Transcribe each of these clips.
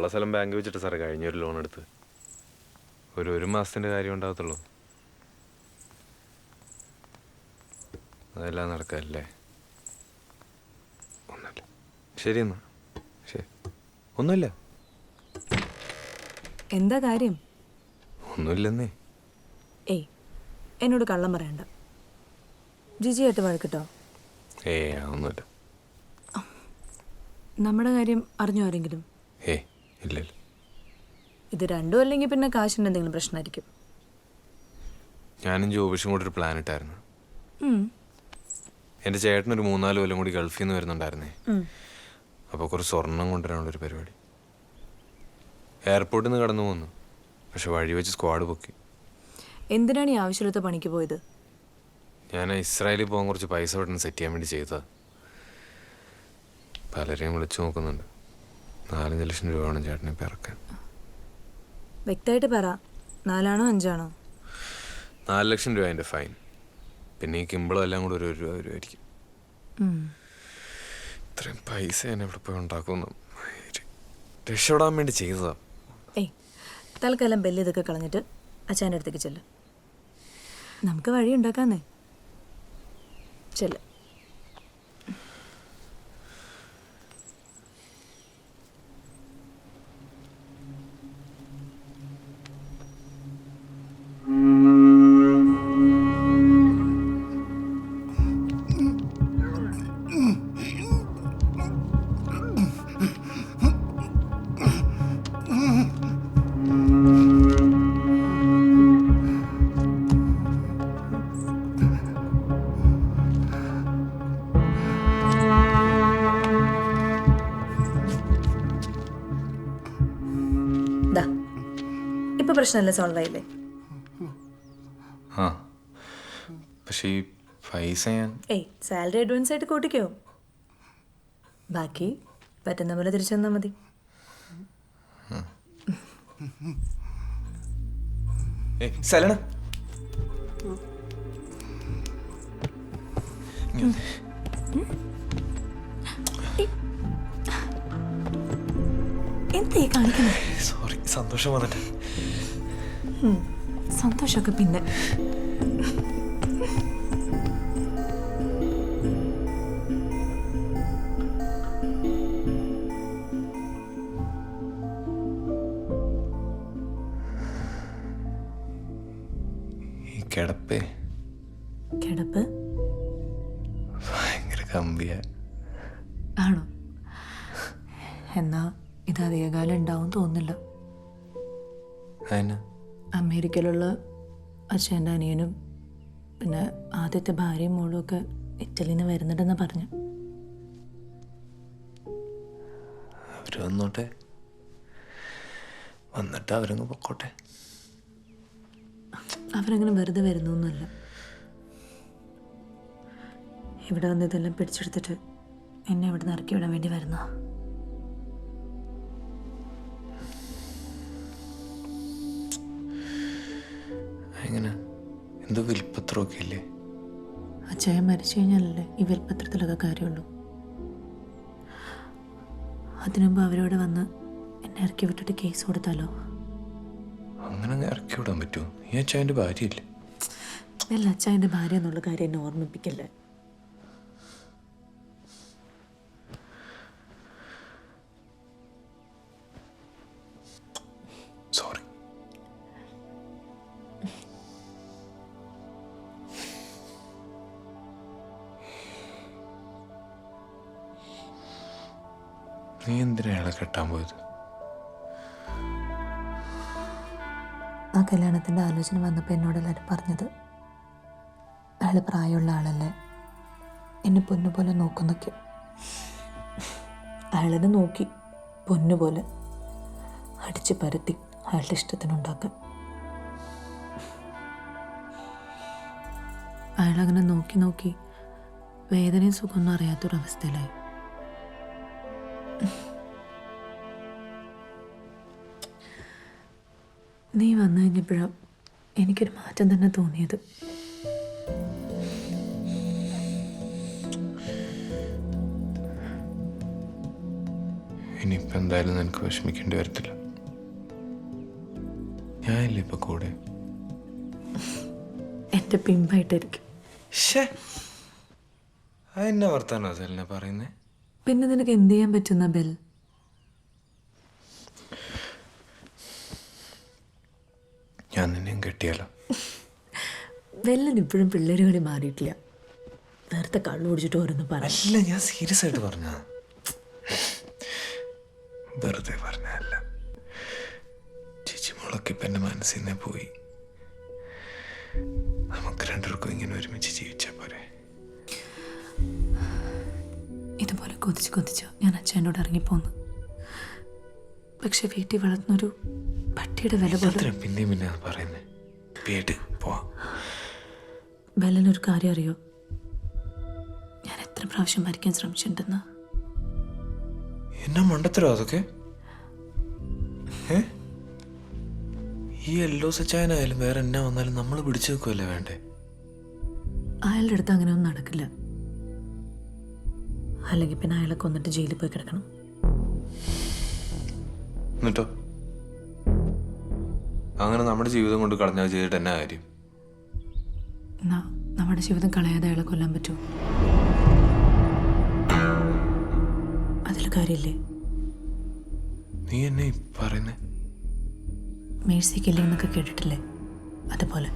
ഉള്ള സ്ഥലം ബാങ്ക് വെച്ചിട്ട് സാറേ കഴിഞ്ഞൊരു ലോൺ എടുത്ത് ഒരു മാസത്തിൻ്റെ കാര്യം ഉണ്ടാകത്തുള്ളൂ. അതെല്ലാം നടക്കല്ലേ. ഒന്നുമില്ല. ശരി എന്നാ. ശരി. ഒന്നുമില്ല. എന്താ കാര്യം? ഒന്നുമില്ലെന്നേ. ഏയ് എന്നോട് കള്ളം പറയണ്ട. ജിജിയായിട്ട് വഴക്കിട്ടോ? ഒന്നുമില്ല. നമ്മുടെ കാര്യം അറിഞ്ഞോ ആരെങ്കിലും? ഇല്ല. ഇത് രണ്ടും അല്ലെങ്കിൽ പിന്നെ കാശിൻ്റെ എന്തെങ്കിലും പ്രശ്നമായിരിക്കും. ഞാനും ജോബിഷും കൂടെ ഒരു പ്ലാൻ ഇട്ടായിരുന്നു. എൻ്റെ ചേട്ടനൊരു 3-4 കൊല്ലം കൂടി ഗൾഫിൽ നിന്ന് വരുന്നുണ്ടായിരുന്നേ. അപ്പോൾ കുറച്ച് സ്വർണം കൊണ്ടുവരാനുള്ളൊരു പരിപാടി. എയർപോർട്ടിൽ നിന്ന് കടന്നു പോന്നു. പക്ഷെ വഴി വെച്ച് സ്ക്വാഡ് പൊക്കി. എന്തിനാണ് ഈ ആവശ്യമില്ലാത്ത പണിക്ക് പോയത്? ഞാൻ ഇസ്രായേലിൽ പോകാൻ കുറച്ച് പൈസ പെട്ടെന്ന് സെറ്റ് ചെയ്യാൻ വേണ്ടി ചെയ്തതാ. പലരെയും വിളിച്ചു നോക്കുന്നുണ്ട്. 4-5 ലക്ഷം രൂപ വേണം ചേട്ടനെ ഇപ്പം ഇറക്കാൻ. വ്യക്തമായിട്ട് പറ, 4 ആണോ 5 ആണോ? 4 ലക്ഷം രൂപ എൻ്റെ ഫൈൻ. പിന്നെ ഈ കിമ്പിളും എല്ലാം കൂടെ ഒരു രൂപ വരുമായിരിക്കും. ഇത്രയും പൈസ ഞാൻ എവിടെ പോയി ഉണ്ടാക്കുന്നു. രക്ഷപ്പെടാൻ വേണ്ടി ചെയ്തതാ. തൽക്കാലം ബെല്ല് ഇതൊക്കെ കളഞ്ഞിട്ട് അച്ഛൻ്റെ അടുത്തേക്ക് ചെല്ല്. നമുക്ക് വഴി ഉണ്ടാക്കാന്നേ. ചെല്ല്. ഇപ്പൊ പ്രശ്നമല്ല, സോൾവ് ആയില്ലേ? പക്ഷേ ഈ പൈസ ഞാൻ സാലറി അഡ്വാൻസ് ആയിട്ട് കൂട്ടിക്കോ. ബാക്കി പറ്റുന്ന പോലെ തിരിച്ചു തന്നാൽ മതി. സലണ എന്തേ കാണിക്കുന്നത്? സോറി, സന്തോഷം വന്നിട്ട്. സന്തോഷമൊക്കെ പിന്നെ. ഈ കിടപ്പ് ഭയങ്കര കമ്പിയ ആണോ? എന്നാ ഇത് അധികകാലം ഉണ്ടാവും തോന്നില്ല. അമേരിക്കയിലുള്ള അച്ഛൻ്റെ അനിയനും പിന്നെ ആദ്യത്തെ ഭാര്യയും മോളും ഒക്കെ ഇറ്റലിയിൽ നിന്ന് വരുന്നുണ്ടെന്ന് പറഞ്ഞു. അവര് വന്നോട്ടെ, വന്നിട്ട് അവരങ്ങ് പൊക്കോട്ടെ. അവരങ്ങനെ വെറുതെ വരുന്നൊന്നുമല്ല. ഇവിടെ വന്ന് ഇതെല്ലാം പിടിച്ചെടുത്തിട്ട് എന്നെ ഇവിടെ നിന്ന് ഇറക്കി വിടാൻ വേണ്ടി വരുന്ന. എങ്ങനെ എന്തോ വിൽപ്പത്രമൊക്കെ ഇല്ലേ? അച്ഛൻ മരിച്ചു കഴിഞ്ഞാലല്ലേ ഈ വിൽപ്പത്രത്തിലൊക്കെ കാര്യമുള്ളൂ. അതിനുമുമ്പ് അവരോട് വന്ന് എന്നെ ഇറക്കി വിട്ടിട്ട് കേസ് കൊടുത്താലോ? അങ്ങനെ ഇറക്കി വിടാൻ പറ്റുമോ? ഈ അച്ഛൻ്റെ ഭാര്യയില്ലേ? അല്ല, അച്ഛൻ്റെ ഭാര്യ എന്നുള്ള കാര്യം എന്നെ ഓർമ്മിപ്പിക്കല്ലേ. സോറി. നീ എന്തിനാ അയാളെ കെട്ടാൻ പോയത്? ആ കല്യാണത്തിൻ്റെ ആലോചന വന്നപ്പോൾ എന്നോട് എല്ലാവരും പറഞ്ഞത്, അയാൾ പ്രായമുള്ള ആളല്ലേ, എന്നെ പൊന്നുപോലെ നോക്കുന്നൊക്കെ. അയാളെന്നെ നോക്കി പൊന്നുപോലെ അടിച്ച് പരത്തി അയാളുടെ ഇഷ്ടത്തിനുണ്ടാക്കാൻ. അയാളങ്ങനെ നോക്കി നോക്കി വേദനയും സുഖമൊന്നും അറിയാത്തൊരവസ്ഥയിലായി. നീ വന്നു കഴിഞ്ഞപ്പോഴാണ് എനിക്കൊരു മാറ്റം തന്നെ തോന്നിയത്. ഇനിയിപ്പോൾ എന്തായാലും നിനക്ക് വിഷമിക്കേണ്ടി വരത്തില്ല. ഞാനില്ല ഇപ്പൊ കൂടെ. എൻ്റെ പിമ്പായിട്ടായിരിക്കും. അതെന്നെ വർത്താനോ അതല്ലേ പറയുന്നേ? പിന്നെ നിനക്ക് എന്ത് ചെയ്യാൻ പറ്റുന്ന ബെൽ? ഞാൻ നിന്നെയും കെട്ടിയാലോ? ബെല്ലിന് ഇപ്പോഴും പിള്ളേർ കളി മാറിയിട്ടില്ല. നേരത്തെ കള്ളു കുടിച്ചിട്ട് ഓരോന്ന് പറഞ്ഞു. അല്ല, ഞാൻ സീരിയസ് ആയിട്ട് പറഞ്ഞ, വെറുതെ പറഞ്ഞല്ല. ചേച്ചി മോളൊക്കെ ഇപ്പം എൻ്റെ മനസ്സിൽ നിന്നേ പോയി. നമുക്ക് രണ്ടുപേർക്കും ഇങ്ങനെ ഒരുമിച്ച് ജീവിച്ചാൽ പോരെ? ഇതുപോലെ കൊതിച്ച് കൊതിച്ച് ഞാൻ അച്ഛനോട് ഇറങ്ങിപ്പോന്നു. പക്ഷെ വീട്ടിൽ വളർത്തുന്നൊരു പട്ടിയുടെ വില പോലെ. പിന്നെയും പിന്നെ പറയുന്നേ പേട് പോവാ. ബെല്ലിനൊരു കാര്യം അറിയോ? ഞാൻ എത്ര പ്രാവശ്യം മരിക്കാൻ ശ്രമിച്ചിട്ടുണ്ടെന്ന്. എന്നാ മണ്ടത്തരോ അതൊക്കെ? ഈ എല്ലോ സച്ചായനായാലും വേറെ എന്നാ വന്നാലും നമ്മൾ പിടിച്ചു വെക്കുമല്ലേ വേണ്ടേ? അയാളുടെ അടുത്ത് അങ്ങനെ ഒന്നും നടക്കില്ല. അല്ലെങ്കിൽ പിന്നെ അയാളെ കൊന്നിട്ട് ജയിലിൽ പോയി കിടക്കണം. എന്നിട്ടോ അങ്ങനെ നമ്മുടെ ജീവിതം കൊണ്ട് കളഞ്ഞാൽ ചെയ്തിട്ട് എന്നാ കാര്യം? എന്നാ നമ്മുടെ ജീവിതം കളയാതെ അയാളെ കൊല്ലാൻ പറ്റുമോ? അതിൽ കാര്യമില്ലേ? നീ എന്നെ പറയുന്നേ? മേഴ്സി കില്ലിംഗ് എന്നൊക്കെ കേട്ടിട്ടില്ലേ? അതുപോലെ.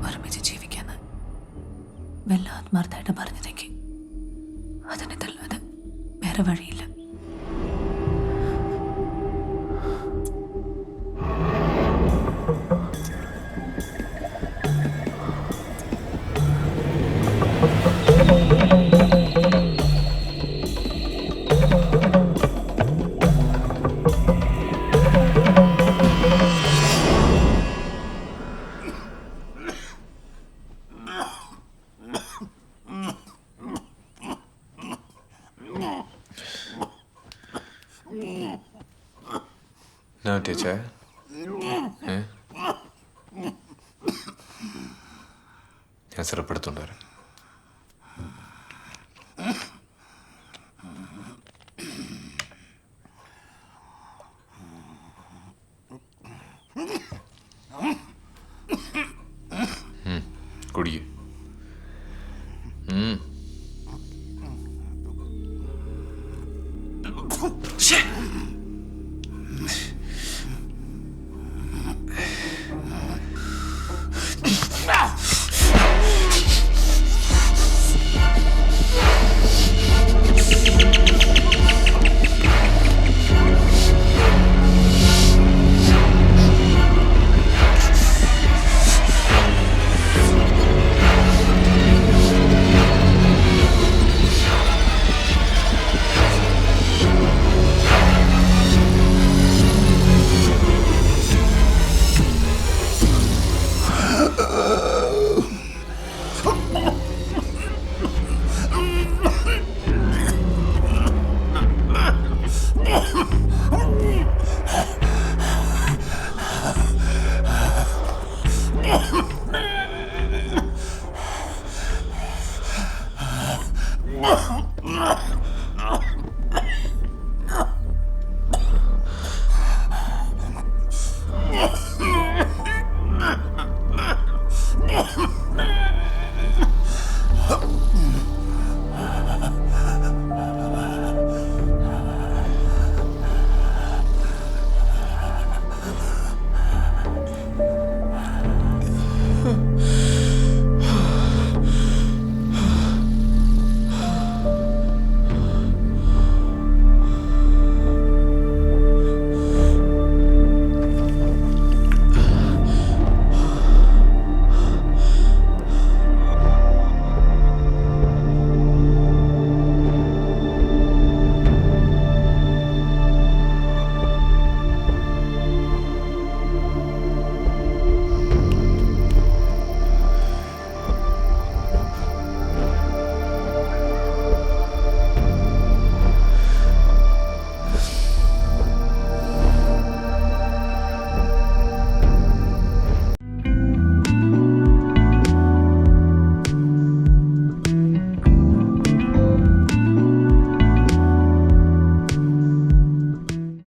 ഒരുമിച്ച് ജീവിക്കാന്ന് വല്ല ആത്മാർത്ഥമായിട്ട് പറഞ്ഞതെങ്കിൽ അതിനെ തല്ലാതെ വേറെ വഴിയില്ല. എന്നാ പറ്റിയ ഞാൻ സിറപ്പെടുത്തോണ്ട് വരാം.